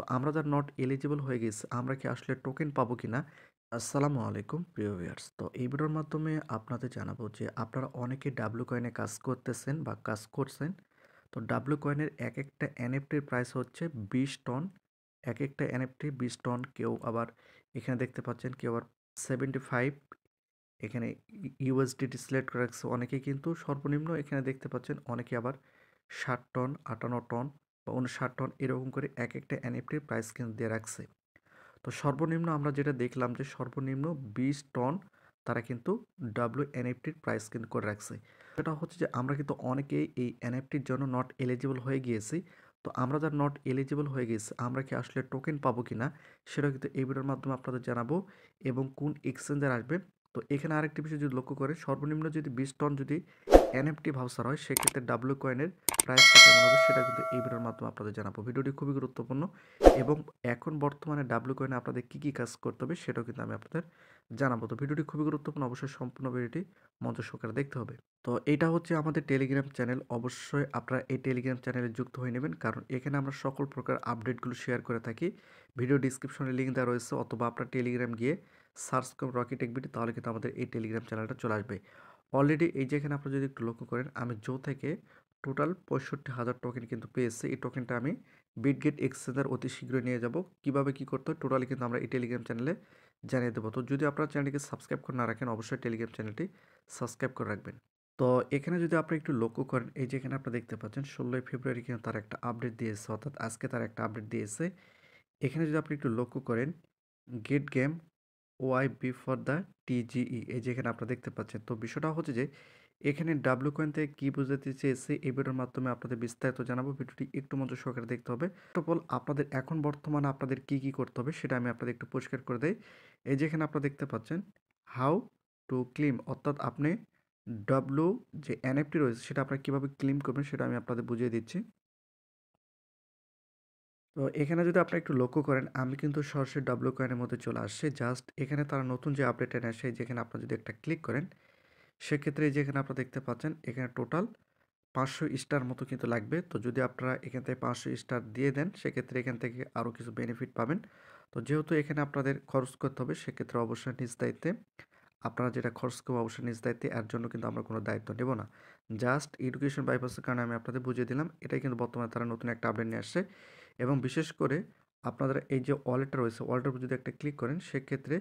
তো আমরা যারা নট এলিজিবল হয়ে গেছি আমরা কি আসলে টোকেন পাবো কিনা? আসসালামু আলাইকুম প্রিয় ভিউয়ার্স। তো এই ভিডিওর মাধ্যমে আপনাদের জানাবো যে আপনারা অনেকে ডাব্লু কয়েনে কাজ করতেছেন বা কাজ করছেন। তো ডাব্লু কয়েনের এক একটা এনএফটির প্রাইস হচ্ছে 20 টন। এক একটা এনএফটি 20 টন। কেউ আবার এখানে দেখতে পাচ্ছেন কেউ আবার 75 এখানে ইউএসডিটি সিলেক্ট করে রাখছে অনেকে, কিন্তু সর্বনিম্ন এখানে দেখতে পাচ্ছেন অনেকে আবার 60 টন, 58 টন বা 59 টন এরকম করে এক একটা এনএফটির প্রাইস কিন্তু দিয়ে রাখছে। তো সর্বনিম্ন আমরা যেটা দেখলাম যে সর্বনিম্ন 20 টন তারা কিন্তু ডাব্লিউ এনএফটির প্রাইস কিন্তু করে রাখছে। সেটা হচ্ছে যে আমরা কিন্তু অনেকেই এই এনএফটির জন্য নট এলিজিবল হয়ে গিয়েছি। তো আমরা যারা নট এলিজিবল হয়ে গেছি আমরা কি আসলে টোকেন পাবো কিনা সেটা কিন্তু এই ভিডিওর মাধ্যমে আপনাদের জানাবো, এবং কোন এক্সচেঞ্জার আসবে। তো এখানে আরেকটি বিষয় যদি লক্ষ্য করেন, সর্বনিম্ন যদি 20 টন যদি এনএফটি ভাউচার হয় সেক্ষেত্রে ডাব্লিউ কয়েনের প্রাইসটা কেমন হবে সেটা কিন্তু এই ভিডিওর মাধ্যমে আপনাদের জানাবো। ভিডিওটি খুবই গুরুত্বপূর্ণ, এবং এখন বর্তমানে ডাব্লিউ কয়েনে আপনাদের কী কী কাজ করতে হবে সেটাও কিন্তু আমি আপনাদের জানাবো। তো ভিডিওটি খুবই গুরুত্বপূর্ণ, অবশ্যই সম্পূর্ণ ভিডিওটি মনোযোগ সহকারে দেখতে হবে। তো এইটা হচ্ছে আমাদের টেলিগ্রাম চ্যানেল, অবশ্যই আপনারা এই টেলিগ্রাম চ্যানেলে যুক্ত হয়ে নেবেন, কারণ এখানে আমরা সকল প্রকার আপডেটগুলো শেয়ার করে থাকি। ভিডিও ডিসক্রিপশনে লিঙ্ক দেওয়া রয়েছে, অথবা আপনার টেলিগ্রাম গিয়ে সার্চ করুন রকি টেক বিডি, তাহলে কিন্তু আমাদের এই টেলিগ্রাম চ্যানেলটা চলে আসবে। অলরেডি এই যে এখানে আপনারা যদি একটু লক্ষ্য করেন, আমি জো থেকে টোটাল 65,000 টোকেন কিন্তু পেয়েছি। এই টোকেনটা আমি বিটগেট এক্সচেঞ্জার অতি শীঘ্রই নিয়ে যাব। কিভাবে কি করতে হয় টোটালি কিন্তু আমরা এই টেলিগ্রাম চ্যানেলে জানিয়ে দেবো। তো যদি আপনারা চ্যানেলটিকে সাবস্ক্রাইব করে না রাখেন, অবশ্যই টেলিগ্রাম চ্যানেলটি সাবস্ক্রাইব করে রাখবেন। তো এখানে যদি আপনি একটু লক্ষ্য করেন, এই যে এখানে আপনারা দেখতে পাচ্ছেন 16ই ফেব্রুয়ারি কিন্তু তার একটা আপডেট দিয়েছে, অর্থাৎ আজকে তার একটা আপডেট দিয়েছে। এখানে যদি আপনি একটু লক্ষ্য করেন, get game Y B for the TGE, এই যে এখানে আপনারা দেখতে পাচ্ছেন। তো বিষয়টা হচ্ছে যে এখানে ডাব্লিউ কয়েন থেকে কী বোঝাতে চেয়েছে এই ভিডিওর মাধ্যমে আপনাদের বিস্তারিত জানাবো। ভিডিওটি একটু মনোযোগ সহকারে দেখতে হবে। ফার্স্ট অফ অল আপনাদের এখন বর্তমানে আপনাদের কী কী করতে হবে সেটা আমি আপনাদের একটু পরিষ্কার করে দেই। এই যে এখানে আপনারা দেখতে পাচ্ছেন হাউ টু ক্লেম, অর্থাৎ আপনি ডাব্লিউ যে এনএফটি রয়েছে সেটা আপনারা কীভাবে ক্লেম করবেন সেটা আমি আপনাদের বুঝিয়ে দিচ্ছি। তো এখানে যদি আপনি একটু লক্ষ্য করেন, আমি কিন্তু সরাসরি ডাব্লিউ কয়েনের মধ্যে চলে আসছি। জাস্ট এখানে তারা নতুন যে আপডেট এনে আসে, যেখানে আপনারা যদি একটা ক্লিক করেন সেক্ষেত্রে যেখানে আপনারা দেখতে পাচ্ছেন এখানে টোটাল 500 স্টার মতো কিন্তু লাগবে। তো যদি আপনারা এখান থেকে 500 স্টার দিয়ে দেন সেক্ষেত্রে এখান থেকে আরও কিছু বেনিফিট পাবেন। তো যেহেতু এখানে আপনাদের খরচ করতে হবে সেক্ষেত্রে অবশ্যই নিজ দায়িত্বে আপনারা যেটা খরচ করবো অবশ্যই নিজ দায়িত্বে, এর জন্য কিন্তু আমরা কোনো দায়িত্ব নেব না। জাস্ট এডুকেশন বাইপাসের কারণে আমি আপনাদের বুঝিয়ে দিলাম। এটাই কিন্তু বর্তমানে তারা নতুন একটা আপডেট নিয়ে আসছে, এবং বিশেষ করে আপনাদের এই যে ওয়ালেটটা রয়েছে ওয়ালেটের উপর যদি একটা ক্লিক করেন সেক্ষেত্রে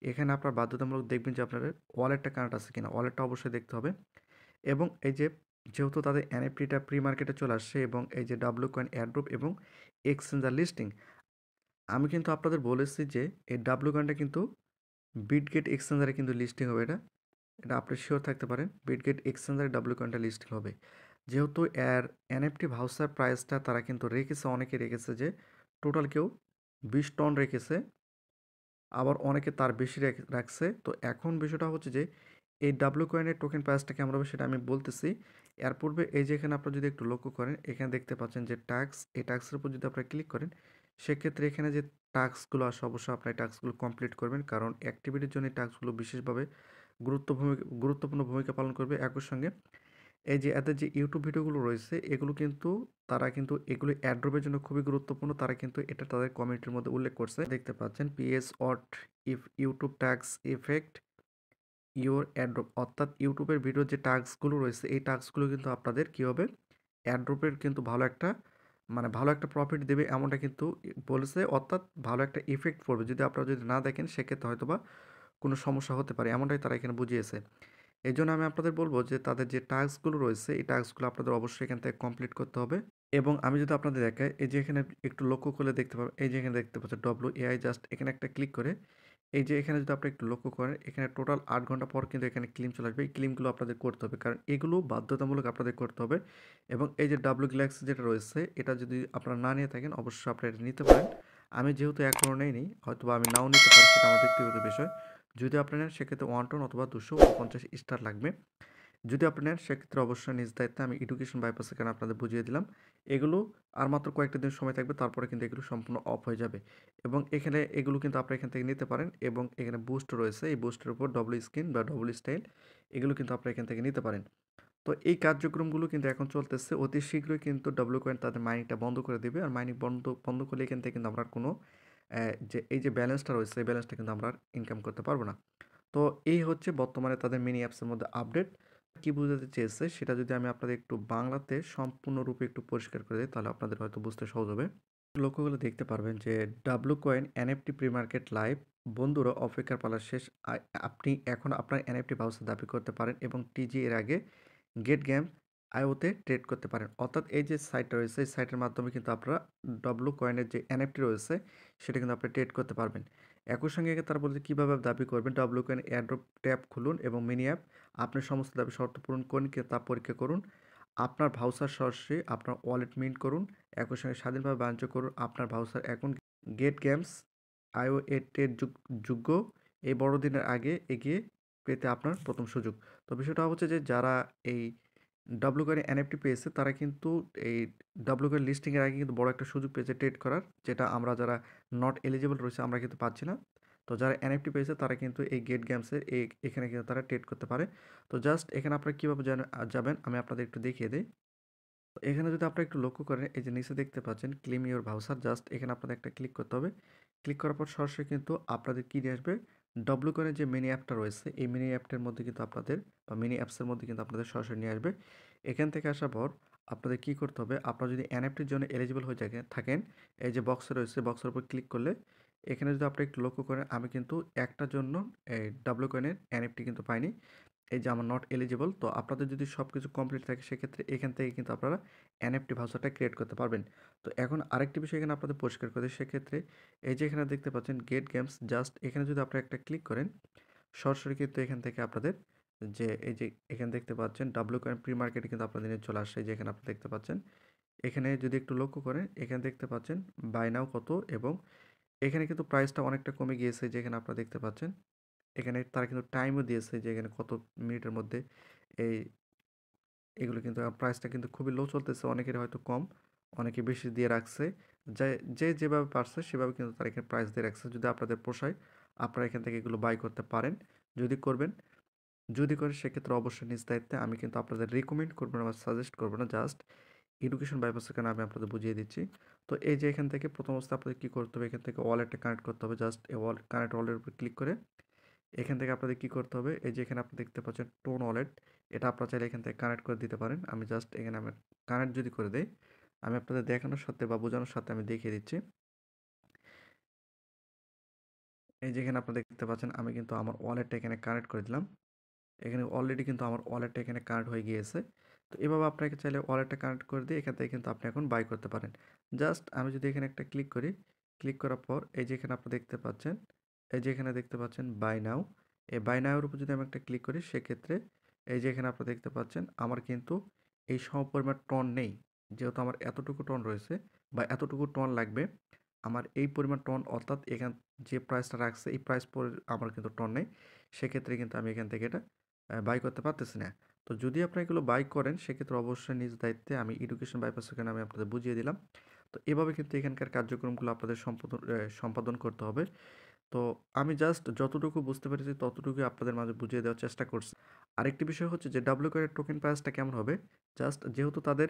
এখানে আপনার বাধ্যতামূলক দেখবেন যে আপনাদের ওয়ালেটটা কানেক্ট আছে কিনা, ওয়ালেটটা অবশ্যই দেখতে হবে। এবং এই যে যেহেতু তাদের এনএফটিটা প্রি মার্কেটে চলে আসছে, এবং এই যে ডাব্লিউ কয়েন এয়ারড্রপ এবং এক্সচেঞ্জার লিস্টিং, আমি কিন্তু আপনাদের বলেছি যে এই ডাব্লিউ কয়েনটা কিন্তু বিটগেট এক্সচেঞ্জারে কিন্তু লিস্টিং হবে। এটা আপনি শিওর থাকতে পারেন, বিটগেট এক্সচেঞ্জারে ডাব্লিউ কয়েনটা লিস্টিং হবে। যেহেতু এর এনএফটি ভাউচার প্রাইসটা তারা কিন্তু রেখেছে, অনেকে রেখেছে যে টোটাল কেউ 20 টন রেখেছে, আবার অনেকে তার বেশি রাখছে। তো এখন বিষয়টা হচ্ছে যে এই ডাব্লিউ কয়েনের টোকেন প্রাইসটা কেমন হবে সেটা আমি বলতেছি। এর পূর্বে এই যে এখানে আপনারা যদি একটু লক্ষ্য করেন, এখানে দেখতে পাচ্ছেন যে টাস্ক, এই টাস্কের উপর যদি আপনারা ক্লিক করেন সেক্ষেত্রে এখানে যে টাস্কগুলো আসে অবশ্যই আপনার এই টাস্কগুলো কমপ্লিট করবেন, কারণ অ্যাক্টিভিটির জন্য এই টাস্কগুলো বিশেষভাবে গুরুত্বপূর্ণ ভূমিকা পালন করবে। একই সঙ্গে এই যে এদের যে ইউটিউব ভিডিওগুলো রয়েছে এগুলো কিন্তু তারা কিন্তু এগুলো অ্যাড্রপের জন্য খুবই গুরুত্বপূর্ণ। তারা কিন্তু এটা তাদের কমিউনিটির মধ্যে উল্লেখ করছে। দেখতে পাচ্ছেন PS ought if YouTube tax effect your অ্যাড্রপ, অর্থাৎ ইউটিউবের ভিডিওর যে টাস্কগুলো রয়েছে এই টাস্কগুলো কিন্তু আপনাদের কী হবে, অ্যাড্রপের কিন্তু ভালো একটা প্রফিট দেবে এমনটা কিন্তু বলেছে, অর্থাৎ ভালো একটা ইফেক্ট পড়বে। যদি আপনারা যদি না দেখেন সেক্ষেত্রে হয়তোবা কোনো সমস্যা হতে পারে, এমনটাই তারা এখানে বুঝিয়েছে। এজন্য আমি আপনাদের বলব যে তাদের যে টাস্কগুলো রয়েছে এই টাস্কগুলো আপনাদের অবশ্যই এখান থেকে কমপ্লিট করতে হবে। এবং আমি যদি আপনাদের দেখাই, এই যে এখানে একটু লক্ষ্য করলে দেখতে পাবেন, এই যে এখানে দেখতে পাচ্ছেন WAI, জাস্ট এখানে একটা ক্লিক করে এই যে এখানে যদি আপনি একটু লক্ষ্য করেন এখানে টোটাল 8 ঘন্টা পর কিন্তু এখানে ক্লেম চলে আসবে। এই ক্লেমগুলো আপনাদের করতে হবে, কারণ এগুলো বাধ্যতামূলক আপনাদের করতে হবে। এবং এই যে ডাব্লিউ গ্যালাক্সি যেটা রয়েছে এটা যদি আপনারা না নিয়ে থাকেন অবশ্যই আপনারা এটা নিতে পারেন। আমি যেহেতু এখনও নেইনি, হয়তোবা আমি নাও নিতে পারি, সেটা আমার ব্যক্তিগত বিষয়। যদি আপনি নেন সেক্ষেত্রে 1 টন অথবা 249 স্টার লাগবে। যদি আপনি নেন সেক্ষেত্রে অবশ্যই নিজ দায়িত্বে আমি এডুকেশন বাইপাসের কারণে আপনাদের বুঝিয়ে দিলাম। এগুলো আর মাত্র কয়েকটা দিন সময় থাকবে, তারপরে কিন্তু এগুলো সম্পূর্ণ অফ হয়ে যাবে। এবং এখানে এগুলো কিন্তু আপনারা এখান থেকে নিতে পারেন, এবং এখানে বুস্ট রয়েছে, এই বুস্টের উপর ডবল স্ক্রিন বা ডবল স্টাইল এগুলো কিন্তু আপনারা এখান থেকে নিতে পারেন। তো এই কার্যক্রমগুলো কিন্তু এখন চলতেছে। অতি শীঘ্রই কিন্তু ডব্লিউ কয়েন তাদের মাইনিংটা বন্ধ করে দিবে। আর মাইনিং বন্ধ করলে এখান থেকে কিন্তু আমরা কোনো যে এই যে ব্যালেন্সটা রয়েছে এই ব্যালেন্সটা কিন্তু আমরা আর ইনকাম করতে পারবো না। তো এই হচ্ছে বর্তমানে তাদের মিনি অ্যাপসের মধ্যে আপডেট। কি বোঝাতে চেয়েছে সেটা যদি আমি আপনাদের একটু বাংলাতে সম্পূর্ণরূপে একটু পরিষ্কার করে দিই তাহলে আপনাদের হয়তো বুঝতে সহজ হবে। লক্ষ্য করলে দেখতে পারবেন যে W coin NFT pre market live. বন্ধুরা অপেক্ষার পালা শেষ। আপনি এখন আপনার এনএফটি ভাউচার দাবি করতে পারেন এবং টিজি এর আগে গেট গেম আইওতে ট্রেড করতে পারেন। অর্থাৎ এই যে সাইটটা রয়েছে এই সাইটের মাধ্যমে কিন্তু আপনারা ডব্লু কয়েনের যে এনএফটি রয়েছে সেটা কিন্তু আপনি ট্রেড করতে পারবেন। একই সঙ্গে তারা বলছে কীভাবে দাবি করবেন। ডব্লু কয়েন এয়ারড্রপ ট্যাব খুলুন এবং মিনি অ্যাপ আপনি সমস্ত দাবি শর্ত পূরণ করুন তা পরীক্ষা করুন। আপনার ভাউচার সরাসরি আপনার ওয়ালেট মিন্ট করুন। একই সঙ্গে স্বাধীনভাবে বাণিজ্য করুন। আপনার ভাউচার এখন গেট গেমস আইও এর যোগ্য এই বড়দিনের আগে এগিয়ে পেতে আপনার প্রথম সুযোগ। তো বিষয়টা হচ্ছে যে যারা এই ডব্লু কয়েন এনএফটি পেয়েছে তারা কিন্তু এই ডব্লু কয়েন লিস্টিংয়ের আগে কিন্তু বড় একটা সুযোগ পেয়েছে ট্রেড করার, যেটা আমরা যারা নট এলিজিবল রয়েছে আমরা কিন্তু পাচ্ছি না। তো যারা এনএফটি পেয়েছে তারা কিন্তু এই গেট গেমসের এখানে কিন্তু তারা ট্রেড করতে পারে। তো জাস্ট এখানে আপনারা কীভাবে যাবেন আমি আপনাদের একটু দেখিয়ে দিই। এখানে যদি আপনারা একটু লক্ষ্য করেন এই যে নিচে দেখতে পাচ্ছেন ক্লেম ইওর ভাউচার, জাস্ট এখানে আপনাদের একটা ক্লিক করতে হবে। ক্লিক করার পর সরাসরি কিন্তু আপনাদের কী নিয়ে আসবে, ডব্লু কয়েনের যে মিনি অ্যাপটা রয়েছে এই মিনি অ্যাপটার মধ্যে কিন্তু আপনাদের বা মিনি অ্যাপসের মধ্যে কিন্তু আপনাদের সরাসরি নিয়ে আসবে। এখান থেকে আসার পর আপনাদের কী করতে হবে, আপনারা যদি এনএফটির জন্য এলিজিবল হয়ে থাকেন এই যে বক্স রয়েছে বক্সের উপর ক্লিক করলে এখানে যদি আপনি একটু লক্ষ্য করেন আমি কিন্তু একটার জন্য এই ডব্লু কয়েনের এনএফটি কিন্তু পাইনি। এই যে আমার নট এলিজিবল। তো আপনাদের যদি সব কিছু কমপ্লিট থাকে সেক্ষেত্রে এখান থেকে কিন্তু আপনারা এনএফটি ভাউচারটা ক্রিয়েট করতে পারবেন। তো এখন আরেকটি বিষয় এখানে আপনাদের পরিষ্কার করে দিই, সেক্ষেত্রে এই যে এখানে দেখতে পাচ্ছেন গেট গেমস, জাস্ট এখানে যদি আপনারা একটা ক্লিক করেন সরাসরি কিন্তু এখান থেকে আপনাদের যে এই যে এখানে দেখতে পাচ্ছেন ডাব্লু কয়েন প্রি মার্কেটে কিন্তু আপনাদের নিয়ে চলে আসছে। যে এখানে আপনি দেখতে পাচ্ছেন এখানে যদি একটু লক্ষ্য করেন এখানে দেখতে পাচ্ছেন বাই নাও কত এবং এখানে কিন্তু প্রাইসটা অনেকটা কমে গিয়েছে। যেখানে আপনারা দেখতে পাচ্ছেন এখানে তারা কিন্তু টাইমও দিয়েছে যে এখানে কত মিনিটের মধ্যে এই এগুলো কিন্তু প্রাইসটা কিন্তু খুবই লো চলতেছে। অনেকের হয়তো কম, অনেকে বেশি দিয়ে রাখছে। যে যেভাবে পারছে সেভাবে কিন্তু তারা এখানে প্রাইস দিয়ে রাখছে। যদি আপনাদের পোষায় আপনারা এখান থেকে এগুলো বাই করতে পারেন। যদি করবেন, যদি করেন সেক্ষেত্রে অবশ্যই নিজ দায়িত্বে। আমি কিন্তু আপনাদের রিকমেন্ড করবো না বা সাজেস্ট করবো না, জাস্ট এডুকেশন বাইপাসের কারণে আমি আপনাদের বুঝিয়ে দিচ্ছি। তো এই যে এখান থেকে প্রথম অবস্থায় আপনাদের কী করতে হবে, এখান থেকে ওয়ালেটটা কানেক্ট করতে হবে। জাস্ট এই কানেক্ট ওয়ালেটের উপর ক্লিক করে এখান থেকে আপনাদের কী করতে হবে, এই যে এখানে আপনি দেখতে পাচ্ছেন টোন ওয়ালেট, এটা আপনারা চাইলে এখান থেকে কানেক্ট করে দিতে পারেন। আমি জাস্ট এখানে আমি কানেক্ট যদি করে দেই আমি আপনাদের দেখানোর সাথে বা বোঝানোর সাথে আমি দেখিয়ে দিচ্ছি। এই যে এখানে আপনারা দেখতে পাচ্ছেন আমি কিন্তু আমার ওয়ালেটটা এখানে কানেক্ট করে দিলাম। এখানে অলরেডি কিন্তু আমার ওয়ালেটটা এখানে কানেক্ট হয়ে গিয়েছে। তো এভাবে আপনাকে চাইলে ওয়ালেটটা কানেক্ট করে দিয়ে এখান থেকে কিন্তু আপনি এখন বাই করতে পারেন। জাস্ট আমি যদি এখানে একটা ক্লিক করি, ক্লিক করার পর এই যে এখানে আপনি দেখতে পাচ্ছেন, এই যে এখানে দেখতে পাচ্ছেন বাই নাও। এই বাই নাও এর উপর যদি আমি একটা ক্লিক করি সেক্ষেত্রে এই যে এখানে আপনারা দেখতে পাচ্ছেন আমার কিন্তু এই সমপরিমাণ টন নেই। যেহেতু আমার এতটুকু টন রয়েছে বা এতটুকু টন লাগবে, আমার এই পরিমাণ টন অর্থাৎ এখান যে প্রাইসটা রাখছে এই প্রাইস পরে আমার কিন্তু টন নেই। সেক্ষেত্রে কিন্তু আমি এখান থেকে এটা বাই করতে পারতেছি না। তো যদি আপনারা এগুলো বাই করেন সেক্ষেত্রে অবশ্যই নিজ দায়িত্বে আমি এডুকেশন বাইপাস এখানে আমি আপনাদের বুঝিয়ে দিলাম। তো এভাবে কিন্তু এখানকার কার্যক্রমগুলো আপনাদের সম্পাদন করতে হবে। তো আমি জাস্ট যতটুকু বুঝতে পেরেছি ততটুকুই আপনাদের মাঝে বুঝিয়ে দেওয়ার চেষ্টা করছি। আরেকটি বিষয় হচ্ছে যে ডাব্লিউ কয়েনের টোকেন প্রাইসটা কেমন হবে, জাস্ট যেহেতু তাদের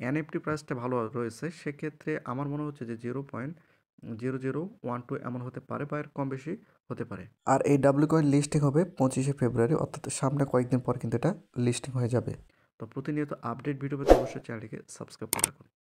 এনএফটি প্রাইসটা ভালো রয়েছে সেক্ষেত্রে আমার মনে হচ্ছে যে 0.0012 এমন হতে পারে বা এর কম বেশি হতে পারে। আর এই ডাব্লিউ কয়েন লিস্টিং হবে 25শে ফেব্রুয়ারি, অর্থাৎ সামনে কয়েকদিন পর কিন্তু এটা লিস্টিং হয়ে যাবে। তো প্রতিনিয়ত আপডেট ভিডিও পেতে অবশ্যই চ্যানেলটিকে সাবস্ক্রাইব করে রাখুন।